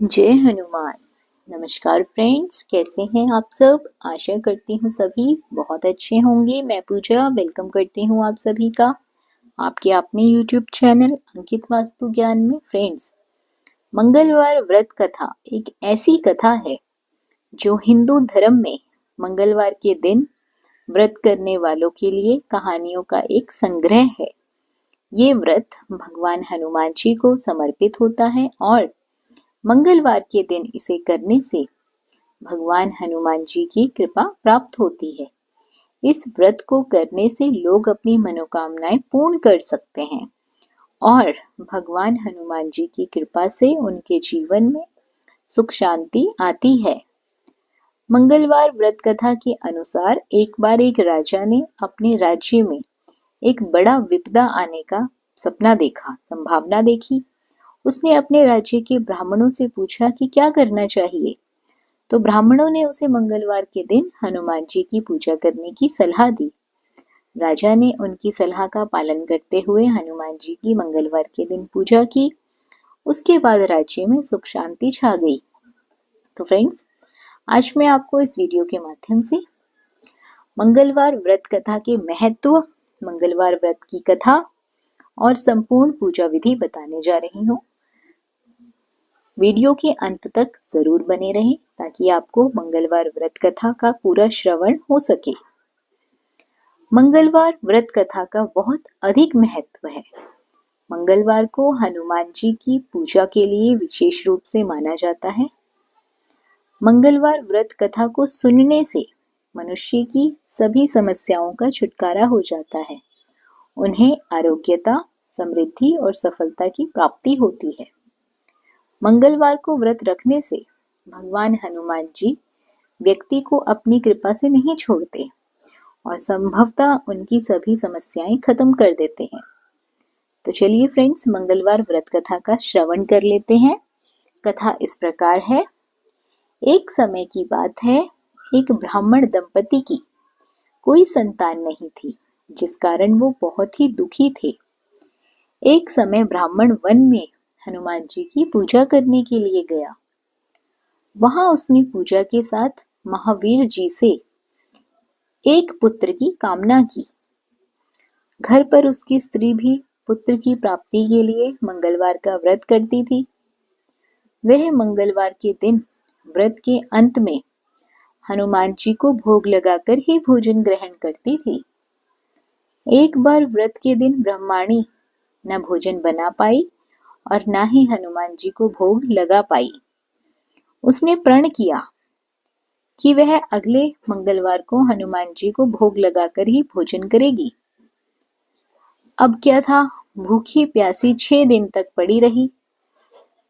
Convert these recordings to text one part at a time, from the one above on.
जय हनुमान। नमस्कार फ्रेंड्स, कैसे हैं आप सब। आशा करती हूँ सभी बहुत अच्छे होंगे। मैं पूजा वेलकम करती हूँ आप सभी का आपके अपने यूट्यूब चैनल अंकित वास्तु ज्ञान में। फ्रेंड्स, मंगलवार व्रत कथा एक ऐसी कथा है जो हिंदू धर्म में मंगलवार के दिन व्रत करने वालों के लिए कहानियों का एक संग्रह है। ये व्रत भगवान हनुमान जी को समर्पित होता है और मंगलवार के दिन इसे करने से भगवान हनुमान जी की कृपा प्राप्त होती है। इस व्रत को करने से लोग अपनी मनोकामनाएं पूर्ण कर सकते हैं और भगवान हनुमान जी की कृपा से उनके जीवन में सुख शांति आती है। मंगलवार व्रत कथा के अनुसार एक बार एक राजा ने अपने राज्य में एक बड़ा विपदा आने का सपना देखा, संभावना देखी। उसने अपने राज्य के ब्राह्मणों से पूछा कि क्या करना चाहिए, तो ब्राह्मणों ने उसे मंगलवार के दिन हनुमान जी की पूजा करने की सलाह दी। राजा ने उनकी सलाह का पालन करते हुए हनुमान जी की मंगलवार के दिन पूजा की। उसके बाद राज्य में सुख शांति छा गई। तो फ्रेंड्स, आज मैं आपको इस वीडियो के माध्यम से मंगलवार व्रत कथा के महत्व, मंगलवार व्रत की कथा और संपूर्ण पूजा विधि बताने जा रही हूँ। वीडियो के अंत तक जरूर बने रहें ताकि आपको मंगलवार व्रत कथा का पूरा श्रवण हो सके। मंगलवार व्रत कथा का बहुत अधिक महत्व है। मंगलवार को हनुमान जी की पूजा के लिए विशेष रूप से माना जाता है। मंगलवार व्रत कथा को सुनने से मनुष्य की सभी समस्याओं का छुटकारा हो जाता है। उन्हें आरोग्यता, समृद्धि और सफलता की प्राप्ति होती है। मंगलवार को व्रत रखने से भगवान हनुमान जी व्यक्ति को अपनी कृपा से नहीं छोड़ते और संभवतः उनकी सभी समस्याएं खत्म कर देते हैं। तो चलिए फ्रेंड्स, मंगलवार व्रत कथा का श्रवण कर लेते हैं। कथा इस प्रकार है। एक समय की बात है, एक ब्राह्मण दंपति की कोई संतान नहीं थी, जिस कारण वो बहुत ही दुखी थे। एक समय ब्राह्मण वन में हनुमान जी की पूजा करने के लिए गया। वहां उसने पूजा के साथ महावीर जी से एक पुत्र की कामना की। घर पर उसकी स्त्री भी पुत्र की प्राप्ति के लिए मंगलवार का व्रत करती थी। वह मंगलवार के दिन व्रत के अंत में हनुमान जी को भोग लगाकर ही भोजन ग्रहण करती थी। एक बार व्रत के दिन ब्रह्माणी न भोजन बना पाई और ना ही हनुमान जी को भोग लगा पाई। उसने प्रण किया कि वह अगले मंगलवार को हनुमान जी को भोग लगाकर ही भोजन करेगी। अब क्या था, भूखी प्यासी 6 दिन तक पड़ी रही।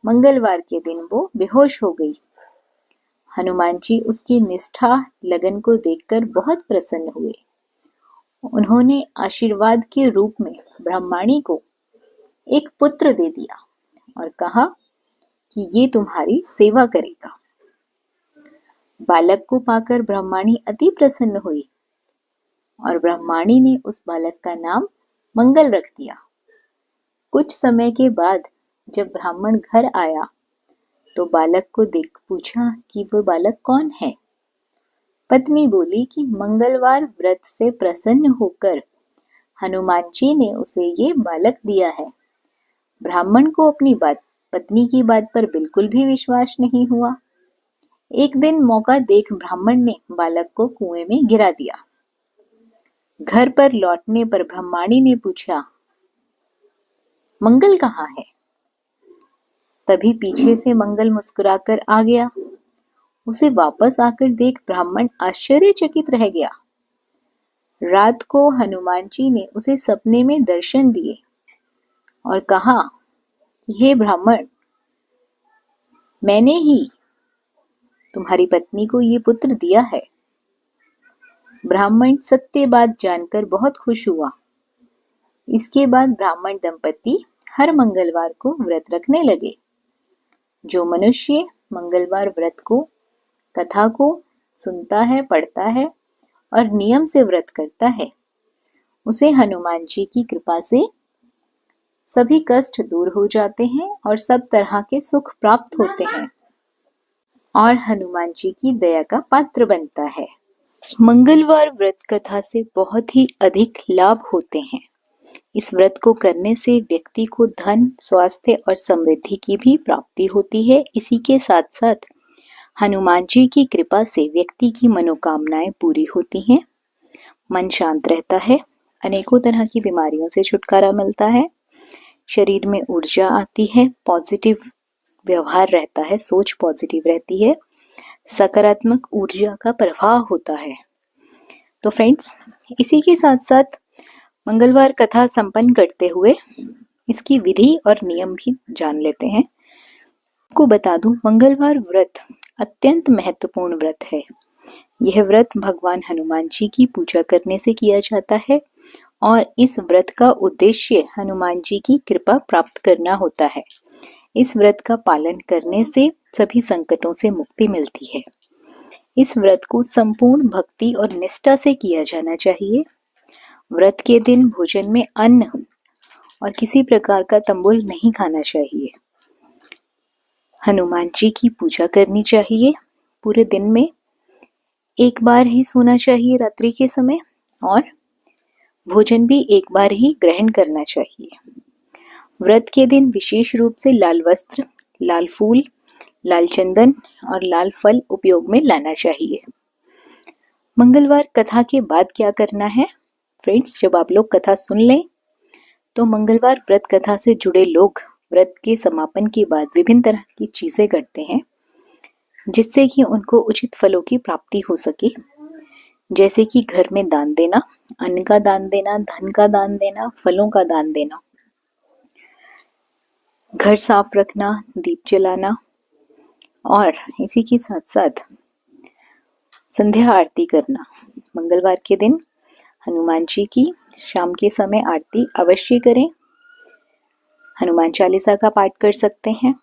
मंगलवार के दिन वो बेहोश हो गई। हनुमान जी उसकी निष्ठा लगन को देखकर बहुत प्रसन्न हुए। उन्होंने आशीर्वाद के रूप में ब्रह्माणी को एक पुत्र दे दिया और कहा कि ये तुम्हारी सेवा करेगा। बालक को पाकर ब्रह्माणी अति प्रसन्न हुई और ब्रह्माणी ने उस बालक का नाम मंगल रख दिया। कुछ समय के बाद जब ब्राह्मण घर आया तो बालक को देख पूछा कि वो बालक कौन है। पत्नी बोली कि मंगलवार व्रत से प्रसन्न होकर हनुमान जी ने उसे ये बालक दिया है। ब्राह्मण को अपनी पत्नी की बात पर बिल्कुल भी विश्वास नहीं हुआ। एक दिन मौका देख ब्राह्मण ने बालक को कुएं में गिरा दिया। घर पर लौटने पर ब्रह्माणी ने पूछा, मंगल कहाँ है? तभी पीछे से मंगल मुस्कुराकर आ गया। उसे वापस आकर देख ब्राह्मण आश्चर्यचकित रह गया। रात को हनुमान जी ने उसे सपने में दर्शन दिए और कहा कि हे ब्राह्मण, मैंने ही तुम्हारी पत्नी को ये पुत्र दिया है। ब्राह्मण सत्य बात जानकर बहुत खुश हुआ। इसके बाद ब्राह्मण दंपति हर मंगलवार को व्रत रखने लगे। जो मनुष्य मंगलवार व्रत को, कथा को सुनता है, पढ़ता है और नियम से व्रत करता है, उसे हनुमान जी की कृपा से सभी कष्ट दूर हो जाते हैं और सब तरह के सुख प्राप्त होते हैं। और हनुमान जी की दया का पात्र बनता है। मंगलवार व्रत कथा से बहुत ही अधिक लाभ होते हैं। इस व्रत को करने से व्यक्ति को धन, स्वास्थ्य और समृद्धि की भी प्राप्ति होती है। इसी के साथ साथ हनुमान जी की कृपा से व्यक्ति की मनोकामनाएं पूरी होती हैं, मन शांत रहता है, अनेकों तरह की बीमारियों से छुटकारा मिलता है, शरीर में ऊर्जा आती है, पॉजिटिव व्यवहार रहता है, सोच पॉजिटिव रहती है, सकारात्मक ऊर्जा का प्रवाह होता है। तो फ्रेंड्स, इसी के साथ साथ मंगलवार कथा संपन्न करते हुए इसकी विधि और नियम भी जान लेते हैं। आपको बता दूं, मंगलवार व्रत अत्यंत महत्वपूर्ण व्रत है। यह व्रत भगवान हनुमान जी की पूजा करने से किया जाता है और इस व्रत का उद्देश्य हनुमान जी की कृपा प्राप्त करना होता है। इस व्रत का पालन करने से सभी संकटों से मुक्ति मिलती है। इस व्रत को संपूर्ण भक्ति और निष्ठा से किया जाना चाहिए। व्रत के दिन भोजन में अन्न और किसी प्रकार का तंबुल नहीं खाना चाहिए। हनुमान जी की पूजा करनी चाहिए। पूरे दिन में एक बार ही सोना चाहिए रात्रि के समय, और भोजन भी एक बार ही ग्रहण करना चाहिए। व्रत के दिन विशेष रूप से लाल वस्त्र, लाल फूल, लाल चंदन और लाल फल उपयोग में लाना चाहिए। मंगलवार कथा के बाद क्या करना है फ्रेंड्स? जब आप लोग कथा सुन लें तो मंगलवार व्रत कथा से जुड़े लोग व्रत के समापन के बाद विभिन्न तरह की चीजें करते हैं जिससे कि उनको उचित फलों की प्राप्ति हो सके। जैसे कि घर में दान देना, अन्न का दान देना, धन का दान देना, फलों का दान देना, घर साफ रखना, दीप जलाना, और इसी के साथ साथ संध्या आरती करना। मंगलवार के दिन हनुमान जी की शाम के समय आरती अवश्य करें। हनुमान चालीसा का पाठ कर सकते हैं,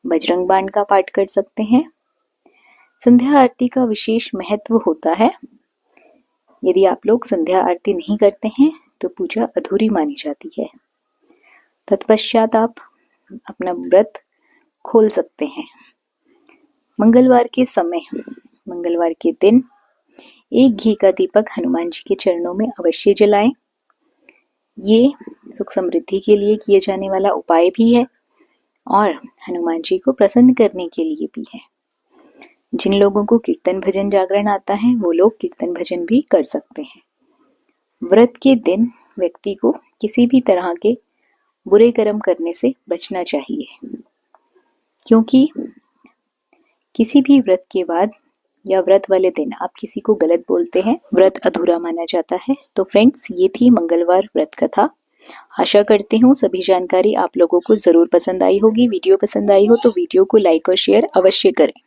बजरंग बाण का पाठ कर सकते हैं। संध्या आरती का विशेष महत्व होता है। यदि आप लोग संध्या आरती नहीं करते हैं तो पूजा अधूरी मानी जाती है। तत्पश्चात आप अपना व्रत खोल सकते हैं। मंगलवार के समय, मंगलवार के दिन एक घी का दीपक हनुमान जी के चरणों में अवश्य जलाएं। ये सुख समृद्धि के लिए किए जाने वाला उपाय भी है और हनुमान जी को प्रसन्न करने के लिए भी है। जिन लोगों को कीर्तन भजन जागरण आता है वो लोग कीर्तन भजन भी कर सकते हैं। व्रत के दिन व्यक्ति को किसी भी तरह के बुरे कर्म करने से बचना चाहिए, क्योंकि किसी भी व्रत के बाद या व्रत वाले दिन आप किसी को गलत बोलते हैं, व्रत अधूरा माना जाता है। तो फ्रेंड्स, ये थी मंगलवार व्रत कथा। आशा करती हूँ सभी जानकारी आप लोगों को जरूर पसंद आई होगी। वीडियो पसंद आई हो तो वीडियो को लाइक और शेयर अवश्य करें।